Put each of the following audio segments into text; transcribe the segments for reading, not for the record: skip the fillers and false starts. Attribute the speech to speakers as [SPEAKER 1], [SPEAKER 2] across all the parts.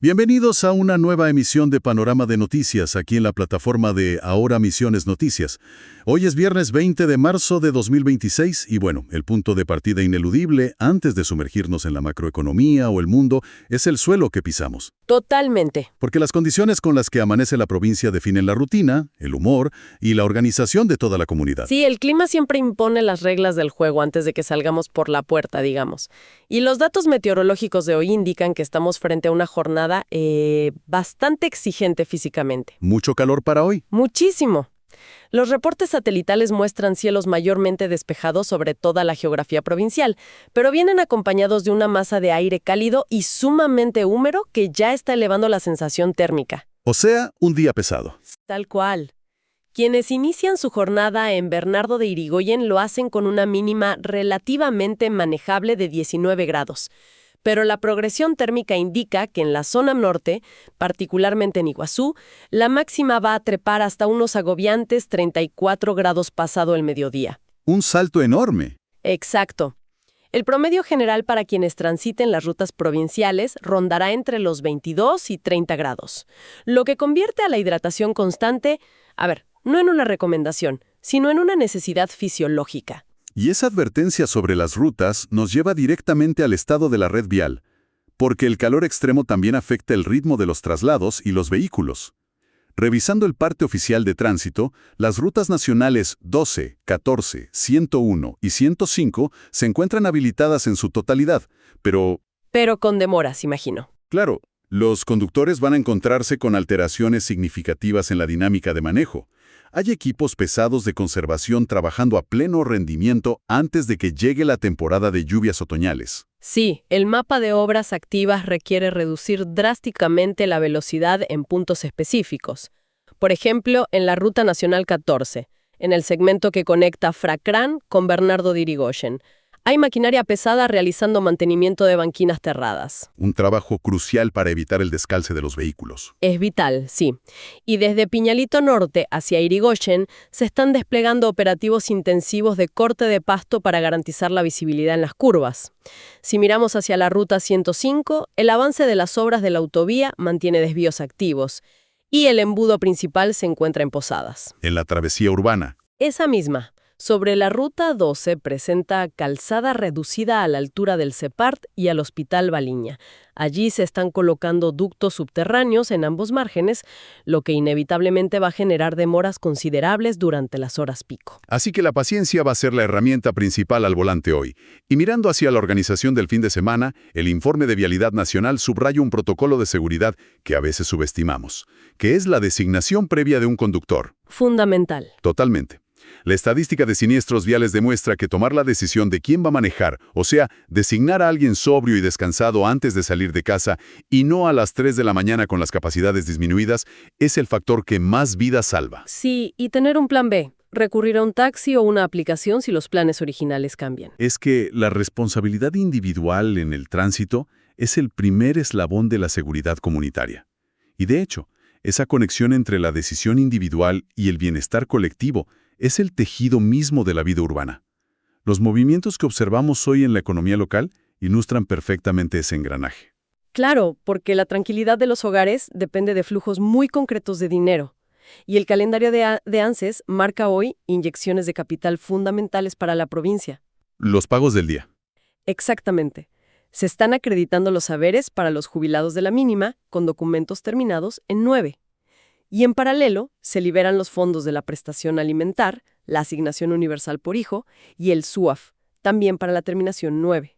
[SPEAKER 1] Bienvenidos a una nueva emisión de Panorama de Noticias aquí en la plataforma de Ahora Misiones Noticias. Hoy es viernes 20 de marzo de 2026 y bueno, el punto de partida ineludible antes de sumergirnos en la macroeconomía o el mundo es el suelo que pisamos.
[SPEAKER 2] Totalmente.
[SPEAKER 1] Porque las condiciones con las que amanece la provincia definen la rutina, el humor y la organización de toda la comunidad.
[SPEAKER 2] Sí, el clima siempre impone las reglas del juego antes de que salgamos por la puerta, digamos. Y los datos meteorológicos de hoy indican que estamos frente a una jornada bastante exigente físicamente.
[SPEAKER 1] ¿Mucho calor para hoy?
[SPEAKER 2] Muchísimo. Los reportes satelitales muestran cielos mayormente despejados sobre toda la geografía provincial, pero vienen acompañados de una masa de aire cálido y sumamente húmedo que ya está elevando la sensación térmica.
[SPEAKER 1] O sea, un día pesado.
[SPEAKER 2] Tal cual. Quienes inician su jornada en Bernardo de Irigoyen lo hacen con una mínima relativamente manejable de 19 grados. Pero la progresión térmica indica que en la zona norte, particularmente en Iguazú, la máxima va a trepar hasta unos agobiantes 34 grados pasado el mediodía.
[SPEAKER 1] Un salto enorme.
[SPEAKER 2] Exacto. El promedio general para quienes transiten las rutas provinciales rondará entre los 22 y 30 grados, lo que convierte a la hidratación constante, no en una recomendación, sino en una necesidad fisiológica.
[SPEAKER 1] Y esa advertencia sobre las rutas nos lleva directamente al estado de la red vial, porque el calor extremo también afecta el ritmo de los traslados y los vehículos. Revisando el parte oficial de tránsito, las rutas nacionales 12, 14, 101 y 105 se encuentran habilitadas en su totalidad, pero
[SPEAKER 2] con demoras, imagino.
[SPEAKER 1] claro, los conductores van a encontrarse con alteraciones significativas en la dinámica de manejo. Hay equipos pesados de conservación trabajando a pleno rendimiento antes de que llegue la temporada de lluvias otoñales.
[SPEAKER 2] Sí, el mapa de obras activas requiere reducir drásticamente la velocidad en puntos específicos. Por ejemplo, en la Ruta Nacional 14, en el segmento que conecta Fracrán con Bernardo de Irigoyen. Hay maquinaria pesada realizando mantenimiento de banquinas terradas.
[SPEAKER 1] Un trabajo crucial para evitar el descalce de los vehículos.
[SPEAKER 2] Es vital, sí. Y desde Piñalito Norte hacia Irigoyen se están desplegando operativos intensivos de corte de pasto para garantizar la visibilidad en las curvas. Si miramos hacia la Ruta 105, el avance de las obras de la autovía mantiene desvíos activos y el embudo principal se encuentra en Posadas.
[SPEAKER 1] En la travesía urbana.
[SPEAKER 2] Esa misma. Sobre la Ruta 12 presenta calzada reducida a la altura del CEPART y al Hospital Baliña. Allí se están colocando ductos subterráneos en ambos márgenes, lo que inevitablemente va a generar demoras considerables durante las horas pico.
[SPEAKER 1] Así que la paciencia va a ser la herramienta principal al volante hoy. Y mirando hacia la organización del fin de semana, el informe de Vialidad Nacional subraya un protocolo de seguridad que a veces subestimamos, que es la designación previa de un conductor.
[SPEAKER 2] Fundamental.
[SPEAKER 1] Totalmente. La estadística de siniestros viales demuestra que tomar la decisión de quién va a manejar, o sea, designar a alguien sobrio y descansado antes de salir de casa y no a las 3 de la mañana con las capacidades disminuidas, es el factor que más vidas salva.
[SPEAKER 2] Sí, y tener un plan B, recurrir a un taxi o una aplicación si los planes originales cambian.
[SPEAKER 1] Es que la responsabilidad individual en el tránsito es el primer eslabón de la seguridad comunitaria. Y de hecho, esa conexión entre la decisión individual y el bienestar colectivo es el tejido mismo de la vida urbana. Los movimientos que observamos hoy en la economía local ilustran perfectamente ese engranaje.
[SPEAKER 2] Claro, porque la tranquilidad de los hogares depende de flujos muy concretos de dinero. Y el calendario de ANSES marca hoy inyecciones de capital fundamentales para la provincia.
[SPEAKER 1] Los pagos del día.
[SPEAKER 2] Exactamente. Se están acreditando los haberes para los jubilados de la mínima con documentos terminados en 9. Y en paralelo, se liberan los fondos de la prestación alimentar, la asignación universal por hijo y el SUAF, también para la terminación 9.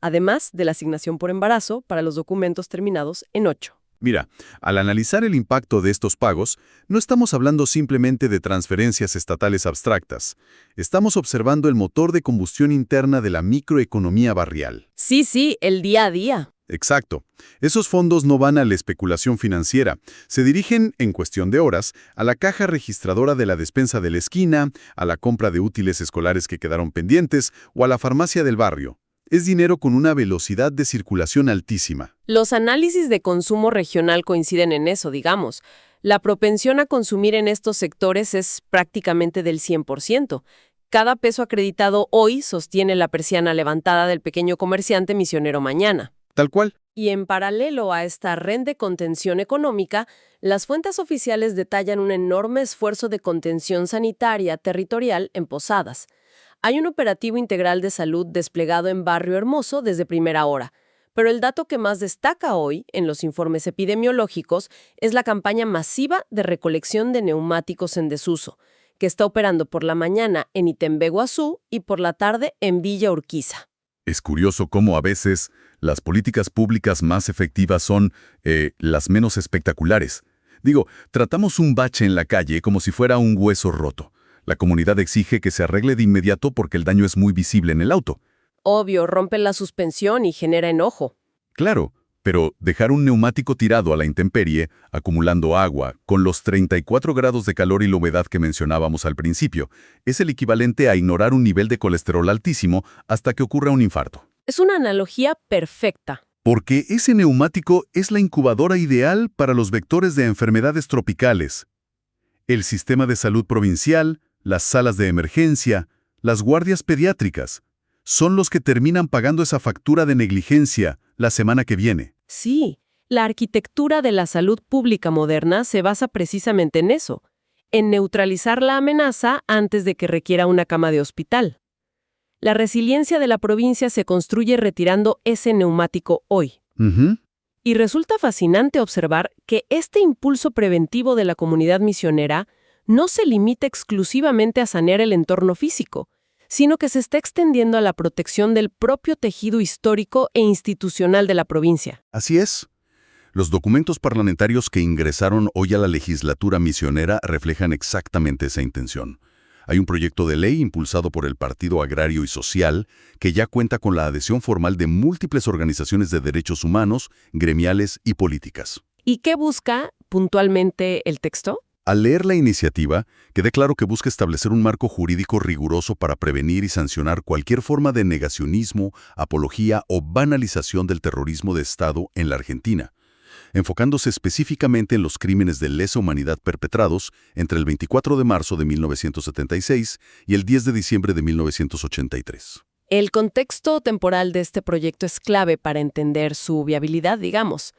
[SPEAKER 2] Además de la asignación por embarazo para los documentos terminados en 8.
[SPEAKER 1] Mira, al analizar el impacto de estos pagos, no estamos hablando simplemente de transferencias estatales abstractas. Estamos observando el motor de combustión interna de la microeconomía barrial.
[SPEAKER 2] Sí, el día a día.
[SPEAKER 1] Exacto. Esos fondos no van a la especulación financiera. Se dirigen, en cuestión de horas, a la caja registradora de la despensa de la esquina, a la compra de útiles escolares que quedaron pendientes o a la farmacia del barrio. Es dinero con una velocidad de circulación altísima.
[SPEAKER 2] Los análisis de consumo regional coinciden en eso, digamos. La propensión a consumir en estos sectores es prácticamente del 100%. Cada peso acreditado hoy sostiene la persiana levantada del pequeño comerciante misionero mañana.
[SPEAKER 1] Tal cual.
[SPEAKER 2] Y en paralelo a esta red de contención económica, las fuentes oficiales detallan un enorme esfuerzo de contención sanitaria territorial en Posadas. Hay un operativo integral de salud desplegado en Barrio Hermoso desde primera hora, pero el dato que más destaca hoy en los informes epidemiológicos es la campaña masiva de recolección de neumáticos en desuso, que está operando por la mañana en Itembé, Guazú, y por la tarde en Villa Urquiza.
[SPEAKER 1] Es curioso cómo a veces las políticas públicas más efectivas son las menos espectaculares. Digo, tratamos un bache en la calle como si fuera un hueso roto. La comunidad exige que se arregle de inmediato porque el daño es muy visible en el auto.
[SPEAKER 2] Obvio, rompe la suspensión y genera enojo.
[SPEAKER 1] Claro, pero dejar un neumático tirado a la intemperie, acumulando agua, con los 34 grados de calor y la humedad que mencionábamos al principio, es el equivalente a ignorar un nivel de colesterol altísimo hasta que ocurra un infarto.
[SPEAKER 2] Es una analogía perfecta.
[SPEAKER 1] Porque ese neumático es la incubadora ideal para los vectores de enfermedades tropicales. El sistema de salud provincial, las salas de emergencia, las guardias pediátricas, son los que terminan pagando esa factura de negligencia la semana que viene.
[SPEAKER 2] Sí, la arquitectura de la salud pública moderna se basa precisamente en eso, en neutralizar la amenaza antes de que requiera una cama de hospital. La resiliencia de la provincia se construye retirando ese neumático hoy. Y resulta fascinante observar que este impulso preventivo de la comunidad misionera no se limita exclusivamente a sanear el entorno físico, sino que se está extendiendo a la protección del propio tejido histórico e institucional de la provincia.
[SPEAKER 1] Así es. Los documentos parlamentarios que ingresaron hoy a la legislatura misionera reflejan exactamente esa intención. Hay un proyecto de ley impulsado por el Partido Agrario y Social que ya cuenta con la adhesión formal de múltiples organizaciones de derechos humanos, gremiales y políticas.
[SPEAKER 2] ¿Y qué busca puntualmente el texto?
[SPEAKER 1] Al leer la iniciativa, queda claro que busca establecer un marco jurídico riguroso para prevenir y sancionar cualquier forma de negacionismo, apología o banalización del terrorismo de Estado en la Argentina, enfocándose específicamente en los crímenes de lesa humanidad perpetrados entre el 24 de marzo de 1976 y el 10 de diciembre de 1983.
[SPEAKER 2] El contexto temporal de este proyecto es clave para entender su viabilidad, digamos.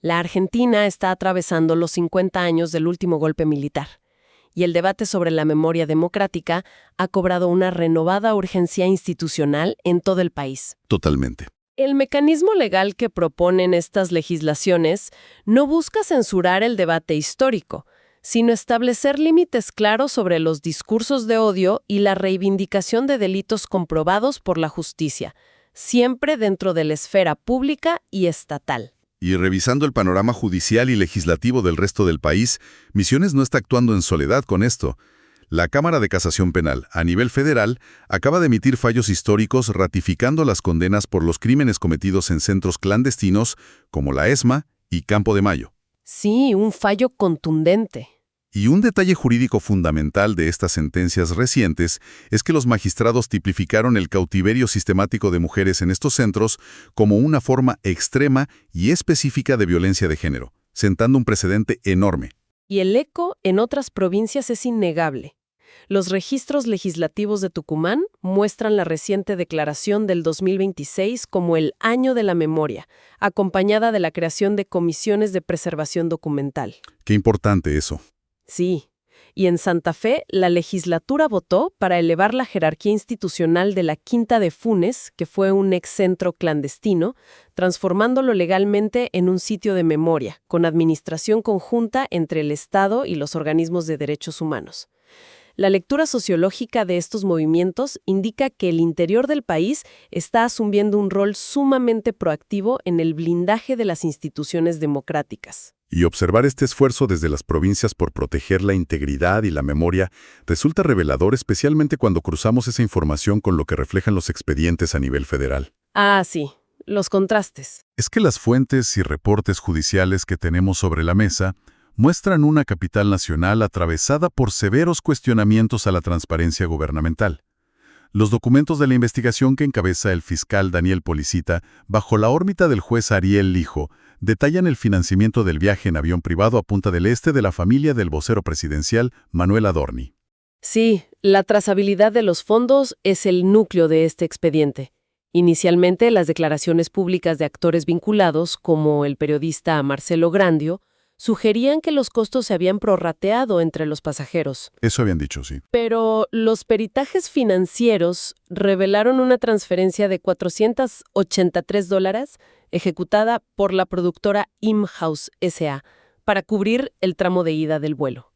[SPEAKER 2] La Argentina está atravesando los 50 años del último golpe militar, y el debate sobre la memoria democrática ha cobrado una renovada urgencia institucional en todo el país.
[SPEAKER 1] Totalmente.
[SPEAKER 2] El mecanismo legal que proponen estas legislaciones no busca censurar el debate histórico, sino establecer límites claros sobre los discursos de odio y la reivindicación de delitos comprobados por la justicia, siempre dentro de la esfera pública y estatal.
[SPEAKER 1] Y revisando el panorama judicial y legislativo del resto del país, Misiones no está actuando en soledad con esto. La Cámara de Casación Penal, a nivel federal, acaba de emitir fallos históricos ratificando las condenas por los crímenes cometidos en centros clandestinos como la ESMA y Campo de Mayo.
[SPEAKER 2] Sí, un fallo contundente.
[SPEAKER 1] Y un detalle jurídico fundamental de estas sentencias recientes es que los magistrados tipificaron el cautiverio sistemático de mujeres en estos centros como una forma extrema y específica de violencia de género, sentando un precedente enorme.
[SPEAKER 2] Y el eco en otras provincias es innegable. Los registros legislativos de Tucumán muestran la reciente declaración del 2026 como el Año de la Memoria, acompañada de la creación de comisiones de preservación documental.
[SPEAKER 1] Qué importante eso.
[SPEAKER 2] Sí, y en Santa Fe la legislatura votó para elevar la jerarquía institucional de la Quinta de Funes, que fue un excentro clandestino, transformándolo legalmente en un sitio de memoria, con administración conjunta entre el Estado y los organismos de derechos humanos. La lectura sociológica de estos movimientos indica que el interior del país está asumiendo un rol sumamente proactivo en el blindaje de las instituciones democráticas.
[SPEAKER 1] Y observar este esfuerzo desde las provincias por proteger la integridad y la memoria resulta revelador, especialmente cuando cruzamos esa información con lo que reflejan los expedientes a nivel federal.
[SPEAKER 2] Ah, sí, los contrastes.
[SPEAKER 1] Es que las fuentes y reportes judiciales que tenemos sobre la mesa muestran una capital nacional atravesada por severos cuestionamientos a la transparencia gubernamental. Los documentos de la investigación que encabeza el fiscal Daniel Policita, bajo la órbita del juez Ariel Lijo, detallan el financiamiento del viaje en avión privado a Punta del Este de la familia del vocero presidencial Manuel Adorni.
[SPEAKER 2] Sí, la trazabilidad de los fondos es el núcleo de este expediente. Inicialmente, las declaraciones públicas de actores vinculados, como el periodista Marcelo Grandio, sugerían que los costos se habían prorrateado entre los pasajeros.
[SPEAKER 1] Eso habían dicho, sí.
[SPEAKER 2] Pero los peritajes financieros revelaron una transferencia de $483 ejecutada por la productora Imhouse S.A. para cubrir el tramo de ida del vuelo.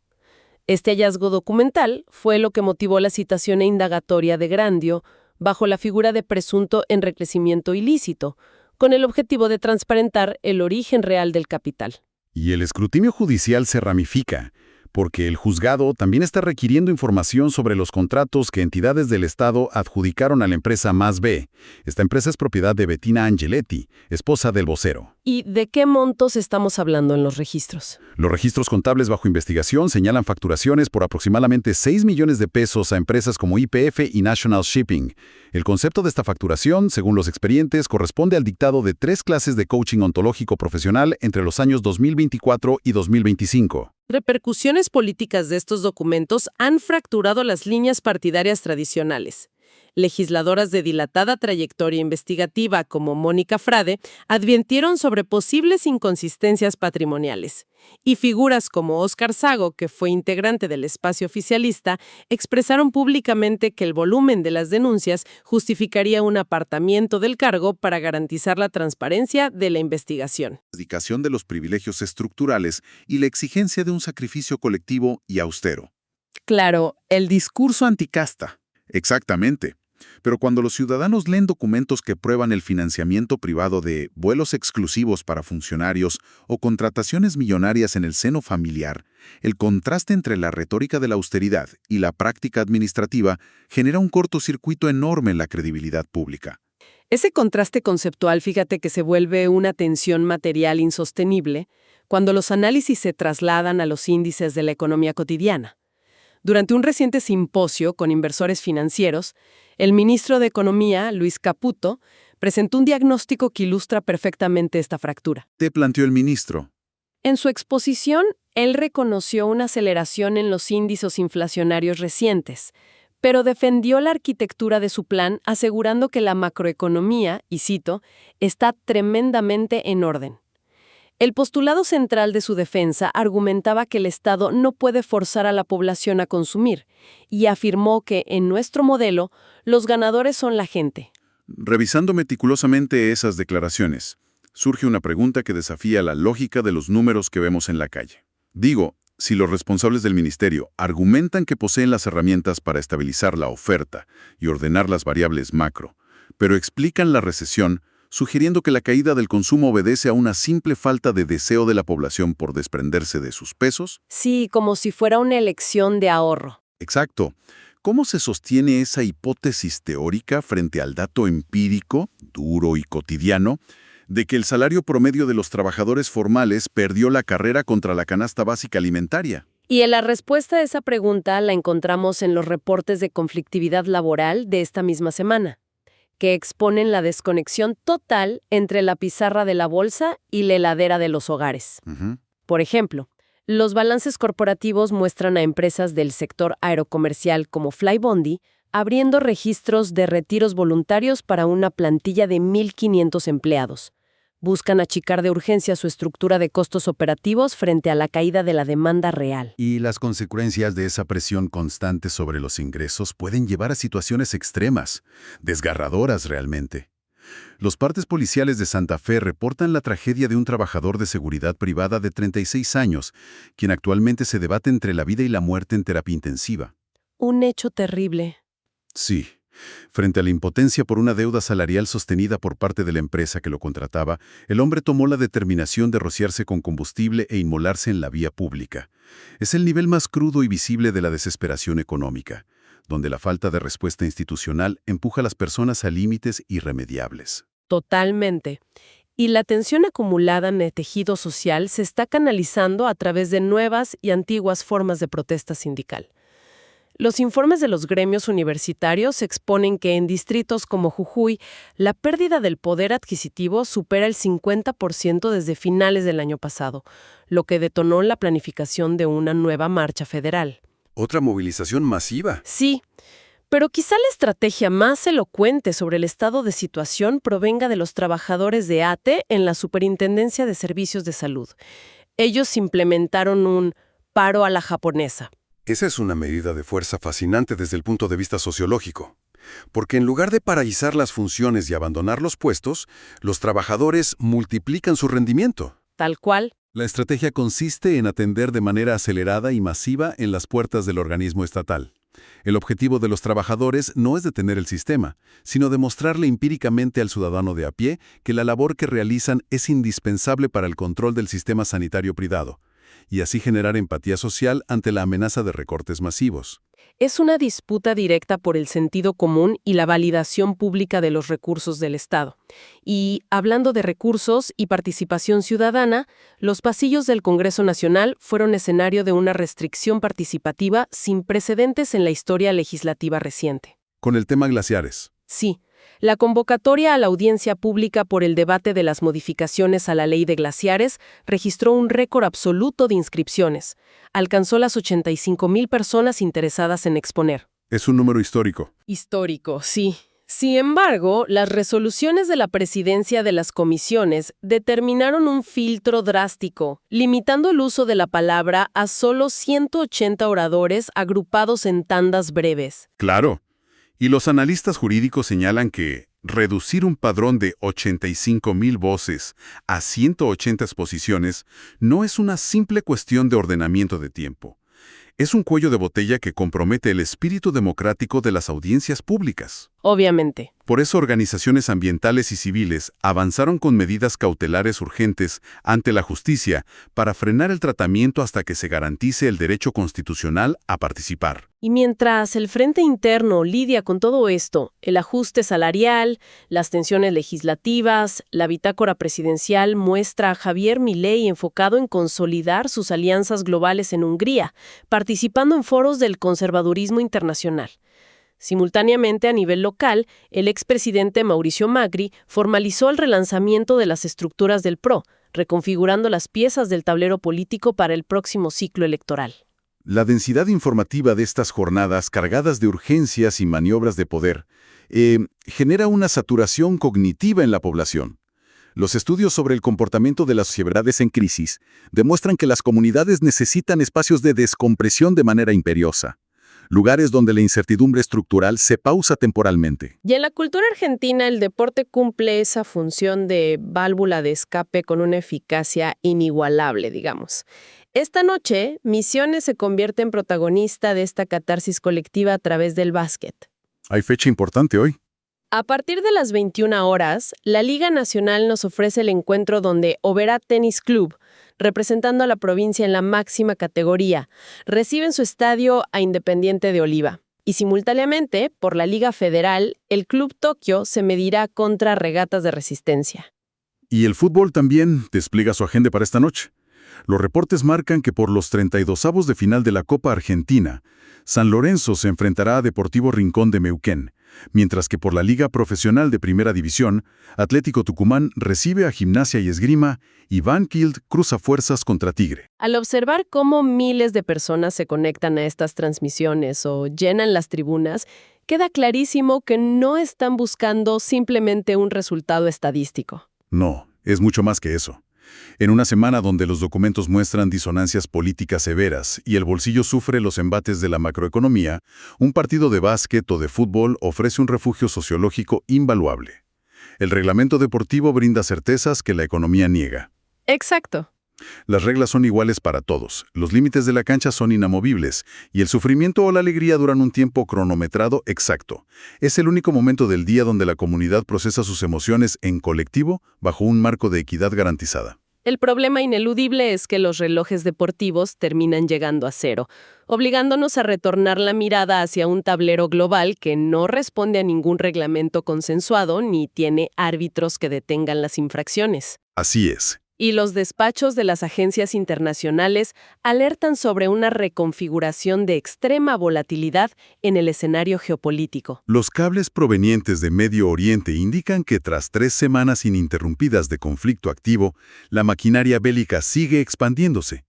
[SPEAKER 2] Este hallazgo documental fue lo que motivó la citación e indagatoria de Grandio bajo la figura de presunto enriquecimiento ilícito, con el objetivo de transparentar el origen real del capital.
[SPEAKER 1] Y el escrutinio judicial se ramifica, porque el juzgado también está requiriendo información sobre los contratos que entidades del Estado adjudicaron a la empresa Más B. Esta empresa es propiedad de Bettina Angeletti, esposa del vocero.
[SPEAKER 2] ¿Y de qué montos estamos hablando en los registros?
[SPEAKER 1] Los registros contables bajo investigación señalan facturaciones por aproximadamente 6 millones de pesos a empresas como YPF y National Shipping. El concepto de esta facturación, según los expedientes, corresponde al dictado de 3 clases de coaching ontológico profesional entre los años 2024 y 2025.
[SPEAKER 2] Repercusiones políticas de estos documentos han fracturado las líneas partidarias tradicionales. Legisladoras de dilatada trayectoria investigativa como Mónica Frade advirtieron sobre posibles inconsistencias patrimoniales. Y figuras como Óscar Sago, que fue integrante del espacio oficialista, expresaron públicamente que el volumen de las denuncias justificaría un apartamiento del cargo para garantizar la transparencia de la investigación.
[SPEAKER 3] La abdicación de los privilegios estructurales y la exigencia de un sacrificio colectivo y austero.
[SPEAKER 2] Claro, el
[SPEAKER 3] Discurso anticasta. Exactamente. Pero cuando los ciudadanos leen documentos que prueban el financiamiento privado de vuelos exclusivos para funcionarios o contrataciones millonarias en el seno familiar, el contraste entre la retórica de la austeridad y la práctica administrativa genera un cortocircuito enorme en la credibilidad pública.
[SPEAKER 2] Ese contraste conceptual, fíjate que se vuelve una tensión material insostenible cuando los análisis se trasladan a los índices de la economía cotidiana. Durante un reciente simposio con inversores financieros, el ministro de Economía, Luis Caputo, presentó un diagnóstico que ilustra perfectamente esta fractura.
[SPEAKER 3] ¿Qué planteó el ministro?
[SPEAKER 2] En su exposición, él reconoció una aceleración en los índices inflacionarios recientes, pero defendió la arquitectura de su plan asegurando que la macroeconomía, y cito, está tremendamente en orden. El postulado central de su defensa argumentaba que el Estado no puede forzar a la población a consumir y afirmó que, en nuestro modelo, los ganadores son la gente.
[SPEAKER 3] Revisando meticulosamente esas declaraciones, surge una pregunta que desafía la lógica de los números que vemos en la calle. Digo, si los responsables del ministerio argumentan que poseen las herramientas para estabilizar la oferta y ordenar las variables macro, pero explican la recesión, sugiriendo que la caída del consumo obedece a una simple falta de deseo de la población por desprenderse de sus pesos.
[SPEAKER 2] Sí, como si fuera una elección de ahorro.
[SPEAKER 3] Exacto. ¿Cómo se sostiene esa hipótesis teórica frente al dato empírico, duro y cotidiano, de que el salario promedio de los trabajadores formales perdió la carrera contra la canasta básica alimentaria?
[SPEAKER 2] Y la respuesta a esa pregunta la encontramos en los reportes de conflictividad laboral de esta misma semana, que exponen la desconexión total entre la pizarra de la bolsa y la heladera de los hogares. Por ejemplo, los balances corporativos muestran a empresas del sector aerocomercial como Flybondi abriendo registros de retiros voluntarios para una plantilla de 1.500 empleados. Buscan achicar de urgencia su estructura de costos operativos frente a la caída de la demanda real.
[SPEAKER 1] Y las consecuencias de esa presión constante sobre los ingresos pueden llevar a situaciones extremas, desgarradoras realmente. Los partes policiales de Santa Fe reportan la tragedia de un trabajador de seguridad privada de 36 años, quien actualmente se debate entre la vida y la muerte en terapia intensiva.
[SPEAKER 2] Un hecho terrible.
[SPEAKER 1] Sí. Frente a la impotencia por una deuda salarial sostenida por parte de la empresa que lo contrataba, el hombre tomó la determinación de rociarse con combustible e inmolarse en la vía pública. Es el nivel más crudo y visible de la desesperación económica, donde la falta de respuesta institucional empuja a las personas a límites irremediables.
[SPEAKER 2] Totalmente. Y la tensión acumulada en el tejido social se está canalizando a través de nuevas y antiguas formas de protesta sindical. Los informes de los gremios universitarios exponen que en distritos como Jujuy, la pérdida del poder adquisitivo supera el 50% desde finales del año pasado, lo que detonó la planificación de una nueva marcha federal.
[SPEAKER 1] ¿Otra movilización masiva?
[SPEAKER 2] Sí, Pero quizá la estrategia más elocuente sobre el estado de situación provenga de los trabajadores de ATE en la Superintendencia de Servicios de Salud. Ellos implementaron un paro a la japonesa.
[SPEAKER 4] Esa es una medida de fuerza fascinante desde el punto de vista sociológico. Porque en lugar de paralizar las funciones y abandonar los puestos, los trabajadores multiplican su rendimiento.
[SPEAKER 2] Tal cual.
[SPEAKER 1] La estrategia consiste en atender de manera acelerada y masiva en las puertas del organismo estatal. El objetivo de los trabajadores no es detener el sistema, sino demostrarle empíricamente al ciudadano de a pie que la labor que realizan es indispensable para el control del sistema sanitario privado, y así generar empatía social ante la amenaza de recortes masivos.
[SPEAKER 2] Es una disputa directa por el sentido común y la validación pública de los recursos del Estado. Y, hablando de recursos y participación ciudadana, los pasillos del Congreso Nacional fueron escenario de una restricción participativa sin precedentes en la historia legislativa reciente.
[SPEAKER 1] Con el tema glaciares.
[SPEAKER 2] Sí, la convocatoria a la audiencia pública por el debate de las modificaciones a la ley de glaciares registró un récord absoluto de inscripciones. Alcanzó las 85,000 personas interesadas en exponer.
[SPEAKER 1] Es un número histórico.
[SPEAKER 2] Histórico, sí. Sin embargo, las resoluciones de la presidencia de las comisiones determinaron un filtro drástico, limitando el uso de la palabra a solo 180 oradores agrupados en tandas breves.
[SPEAKER 1] Claro. Y los analistas jurídicos señalan que reducir un padrón de 85,000 voces a 180 exposiciones no es una simple cuestión de ordenamiento de tiempo. Es un cuello de botella que compromete el espíritu democrático de las audiencias públicas.
[SPEAKER 2] Obviamente.
[SPEAKER 1] Por eso organizaciones ambientales y civiles avanzaron con medidas cautelares urgentes ante la justicia para frenar el tratamiento hasta que se garantice el derecho constitucional a participar.
[SPEAKER 2] Y mientras el Frente Interno lidia con todo esto, el ajuste salarial, las tensiones legislativas, la bitácora presidencial muestra a Javier Milei enfocado en consolidar sus alianzas globales en Hungría, participando en foros del conservadurismo internacional. Simultáneamente, a nivel local, el expresidente Mauricio Macri formalizó el relanzamiento de las estructuras del PRO, reconfigurando las piezas del tablero político para el próximo ciclo electoral.
[SPEAKER 3] La densidad informativa de estas jornadas cargadas de urgencias y maniobras de poder genera una saturación cognitiva en la población. Los estudios sobre el comportamiento de las sociedades en crisis demuestran que las comunidades necesitan espacios de descompresión de manera imperiosa, lugares donde la incertidumbre estructural se pausa temporalmente.
[SPEAKER 2] Y en la cultura argentina, el deporte cumple esa función de válvula de escape con una eficacia inigualable, digamos. Esta noche, Misiones se convierte en protagonista de esta catarsis colectiva a través del básquet.
[SPEAKER 3] Hay fecha importante hoy.
[SPEAKER 2] A partir de las 21 horas, la Liga Nacional nos ofrece el encuentro donde Oberá Tenis Club, representando a la provincia en la máxima categoría, recibe en su estadio a Independiente de Oliva. Y simultáneamente, por la Liga Federal, el Club Tokio se medirá contra Regatas de Resistencia.
[SPEAKER 3] Y el fútbol también despliega su agenda para esta noche. Los reportes marcan que por los 32avos de final de la Copa Argentina, San Lorenzo se enfrentará a Deportivo Rincón de Neuquén, mientras que por la Liga Profesional de Primera División, Atlético Tucumán recibe a Gimnasia y Esgrima y Banfield cruza fuerzas contra Tigre.
[SPEAKER 2] Al observar cómo miles de personas se conectan a estas transmisiones o llenan las tribunas, queda clarísimo que no están buscando simplemente un resultado estadístico.
[SPEAKER 3] No, es mucho más que eso. En una semana donde los documentos muestran disonancias políticas severas y el bolsillo sufre los embates de la macroeconomía, un partido de básquet o de fútbol ofrece un refugio sociológico invaluable. El reglamento deportivo brinda certezas que la economía niega.
[SPEAKER 2] Exacto.
[SPEAKER 3] Las reglas son iguales para todos, los límites de la cancha son inamovibles y el sufrimiento o la alegría duran un tiempo cronometrado exacto. Es el único momento del día donde la comunidad procesa sus emociones en colectivo bajo un marco de equidad garantizada.
[SPEAKER 2] El problema ineludible es que los relojes deportivos terminan llegando a cero, obligándonos a retornar la mirada hacia un tablero global que no responde a ningún reglamento consensuado ni tiene árbitros que detengan las infracciones.
[SPEAKER 3] Así es.
[SPEAKER 2] Y los despachos de las agencias internacionales alertan sobre una reconfiguración de extrema volatilidad en el escenario geopolítico.
[SPEAKER 3] Los cables provenientes de Medio Oriente indican que tras 3 semanas ininterrumpidas de conflicto activo, la maquinaria bélica sigue expandiéndose.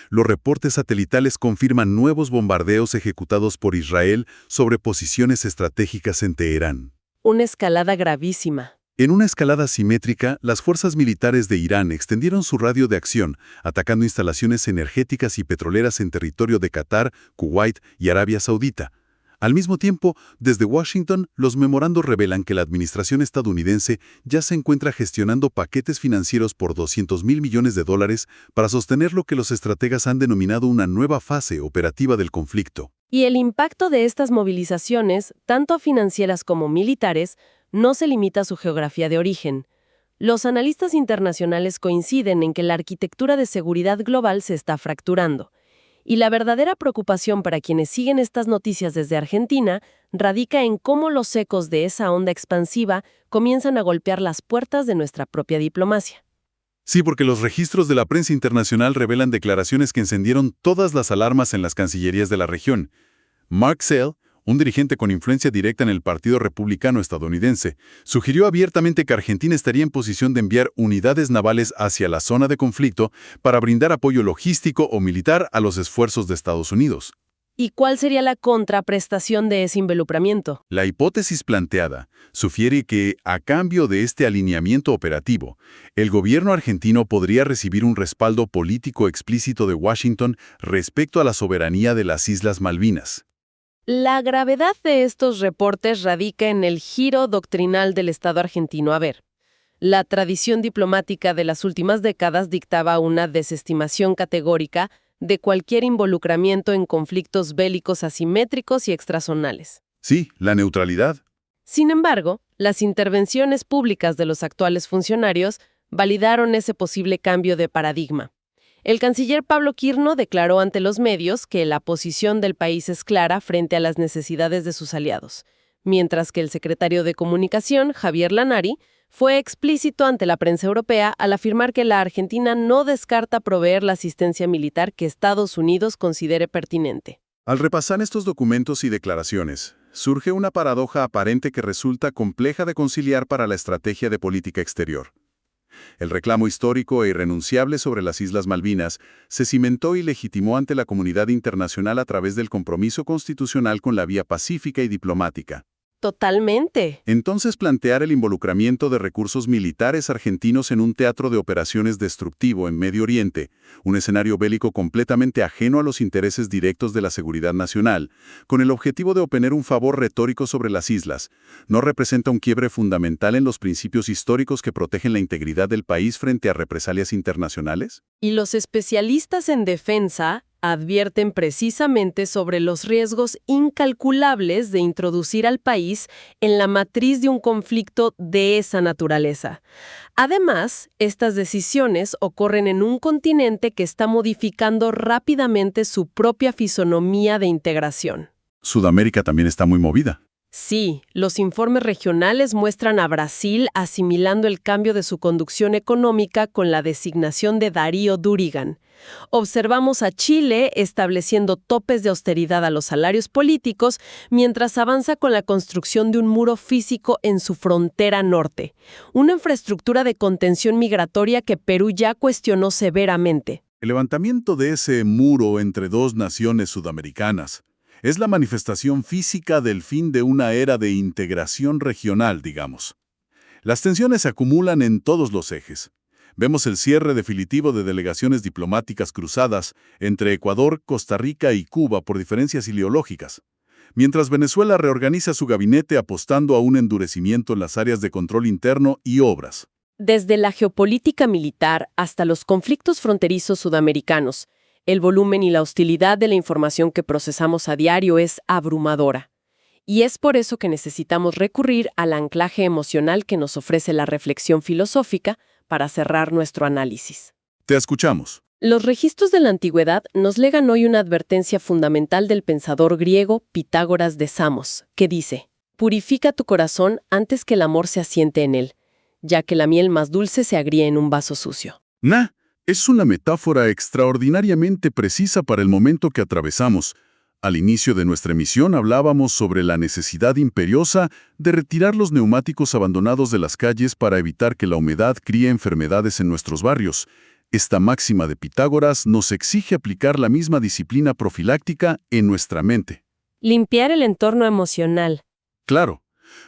[SPEAKER 1] Los reportes satelitales confirman nuevos bombardeos ejecutados por Israel sobre posiciones estratégicas en Teherán.
[SPEAKER 2] Una escalada gravísima.
[SPEAKER 1] En una escalada simétrica, las fuerzas militares de Irán extendieron su radio de acción, atacando instalaciones energéticas y petroleras en territorio de Qatar, Kuwait y Arabia Saudita. Al mismo tiempo, desde Washington, los memorandos revelan que la administración estadounidense ya se encuentra gestionando paquetes financieros por $200.000 millones para sostener lo que los estrategas han denominado una nueva fase operativa del conflicto.
[SPEAKER 2] Y el impacto de estas movilizaciones, tanto financieras como militares, no se limita a su geografía de origen. Los analistas internacionales coinciden en que la arquitectura de seguridad global se está fracturando. Y la verdadera preocupación para quienes siguen estas noticias desde Argentina radica en cómo los ecos de esa onda expansiva comienzan a golpear las puertas de nuestra propia diplomacia.
[SPEAKER 1] Sí, porque los registros de la prensa internacional revelan declaraciones que encendieron todas las alarmas en las cancillerías de la región. Mark Sell, un dirigente con influencia directa en el Partido Republicano estadounidense, sugirió abiertamente que Argentina estaría en posición de enviar unidades navales hacia la zona de conflicto para brindar apoyo logístico o militar a los esfuerzos de Estados Unidos.
[SPEAKER 2] ¿Y cuál sería la contraprestación de ese involucramiento?
[SPEAKER 1] La hipótesis planteada sugiere que, a cambio de este alineamiento operativo, el gobierno argentino podría recibir un respaldo político explícito de Washington respecto a la soberanía de las Islas Malvinas.
[SPEAKER 2] La gravedad de estos reportes radica en el giro doctrinal del Estado argentino. La tradición diplomática de las últimas décadas dictaba una desestimación categórica de cualquier involucramiento en conflictos bélicos asimétricos y extrazonales.
[SPEAKER 1] Sí, la neutralidad.
[SPEAKER 2] Sin embargo, las intervenciones públicas de los actuales funcionarios validaron ese posible cambio de paradigma. El canciller Pablo Quirno declaró ante los medios que la posición del país es clara frente a las necesidades de sus aliados, mientras que el secretario de Comunicación, Javier Lanari, fue explícito ante la prensa europea al afirmar que la Argentina no descarta proveer la asistencia militar que Estados Unidos considere pertinente.
[SPEAKER 1] Al repasar estos documentos y declaraciones, surge una paradoja aparente que resulta compleja de conciliar para la estrategia de política exterior. El reclamo histórico e irrenunciable sobre las Islas Malvinas se cimentó y legitimó ante la comunidad internacional a través del compromiso constitucional con la vía pacífica y diplomática.
[SPEAKER 2] Totalmente.
[SPEAKER 1] Entonces, plantear el involucramiento de recursos militares argentinos en un teatro de operaciones destructivo en Medio Oriente, un escenario bélico completamente ajeno a los intereses directos de la seguridad nacional, con el objetivo de obtener un favor retórico sobre las islas, ¿no representa un quiebre fundamental en los principios históricos que protegen la integridad del país frente a represalias internacionales?
[SPEAKER 2] Y los especialistas en defensa advierten precisamente sobre los riesgos incalculables de introducir al país en la matriz de un conflicto de esa naturaleza. Además, estas decisiones ocurren en un continente que está modificando rápidamente su propia fisonomía de integración.
[SPEAKER 1] Sudamérica también está muy movida.
[SPEAKER 2] Sí, los informes regionales muestran a Brasil asimilando el cambio de su conducción económica con la designación de Darío Durigan. Observamos a Chile estableciendo topes de austeridad a los salarios políticos mientras avanza con la construcción de un muro físico en su frontera norte, una infraestructura de contención migratoria que Perú ya cuestionó severamente.
[SPEAKER 1] El levantamiento de ese muro entre dos naciones sudamericanas es la manifestación física del fin de una era de integración regional, digamos. Las tensiones se acumulan en todos los ejes. Vemos el cierre definitivo de delegaciones diplomáticas cruzadas entre Ecuador, Costa Rica y Cuba por diferencias ideológicas, mientras Venezuela reorganiza su gabinete apostando a un endurecimiento en las áreas de control interno y obras.
[SPEAKER 2] Desde la geopolítica militar hasta los conflictos fronterizos sudamericanos, el volumen y la hostilidad de la información que procesamos a diario es abrumadora. Y es por eso que necesitamos recurrir al anclaje emocional que nos ofrece la reflexión filosófica para cerrar nuestro análisis.
[SPEAKER 1] Te escuchamos.
[SPEAKER 2] Los registros de la antigüedad nos legan hoy una advertencia fundamental del pensador griego Pitágoras de Samos, que dice: «Purifica tu corazón antes que el amor se asiente en él, ya que la miel más dulce se agría en un vaso sucio».
[SPEAKER 1] Es una metáfora extraordinariamente precisa para el momento que atravesamos. Al inicio de nuestra emisión hablábamos sobre la necesidad imperiosa de retirar los neumáticos abandonados de las calles para evitar que la humedad críe enfermedades en nuestros barrios. Esta máxima de Pitágoras nos exige aplicar la misma disciplina profiláctica en nuestra mente.
[SPEAKER 2] Limpiar el entorno emocional.
[SPEAKER 1] Claro,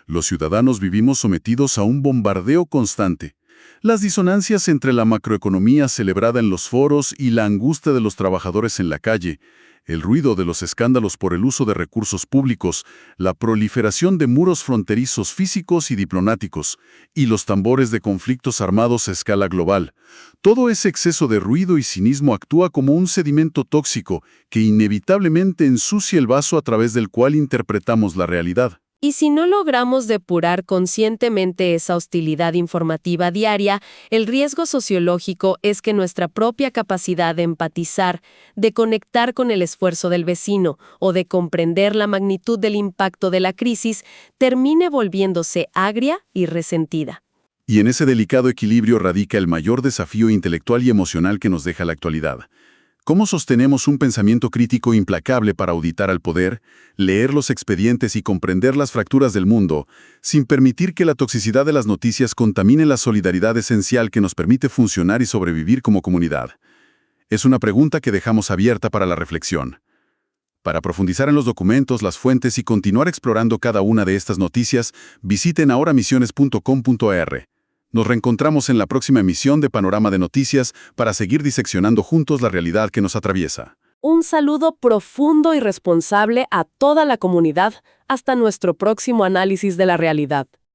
[SPEAKER 1] los ciudadanos vivimos sometidos a un bombardeo constante. Las disonancias entre la macroeconomía celebrada en los foros y la angustia de los trabajadores en la calle, el ruido de los escándalos por el uso de recursos públicos, la proliferación de muros fronterizos físicos y diplomáticos, y los tambores de conflictos armados a escala global. Todo ese exceso de ruido y cinismo actúa como un sedimento tóxico que inevitablemente ensucia el vaso a través del cual interpretamos la realidad.
[SPEAKER 2] Y si no logramos depurar conscientemente esa hostilidad informativa diaria, el riesgo sociológico es que nuestra propia capacidad de empatizar, de conectar con el esfuerzo del vecino o de comprender la magnitud del impacto de la crisis, termine volviéndose agria y resentida.
[SPEAKER 1] Y en ese delicado equilibrio radica el mayor desafío intelectual y emocional que nos deja la actualidad. ¿Cómo sostenemos un pensamiento crítico implacable para auditar al poder, leer los expedientes y comprender las fracturas del mundo, sin permitir que la toxicidad de las noticias contamine la solidaridad esencial que nos permite funcionar y sobrevivir como comunidad? Es una pregunta que dejamos abierta para la reflexión. Para profundizar en los documentos, las fuentes y continuar explorando cada una de estas noticias, visiten ahoramisiones.com.ar. Nos reencontramos en la próxima emisión de Panorama de Noticias para seguir diseccionando juntos la realidad que nos atraviesa.
[SPEAKER 2] Un saludo profundo y responsable a toda la comunidad. Hasta nuestro próximo análisis de la realidad.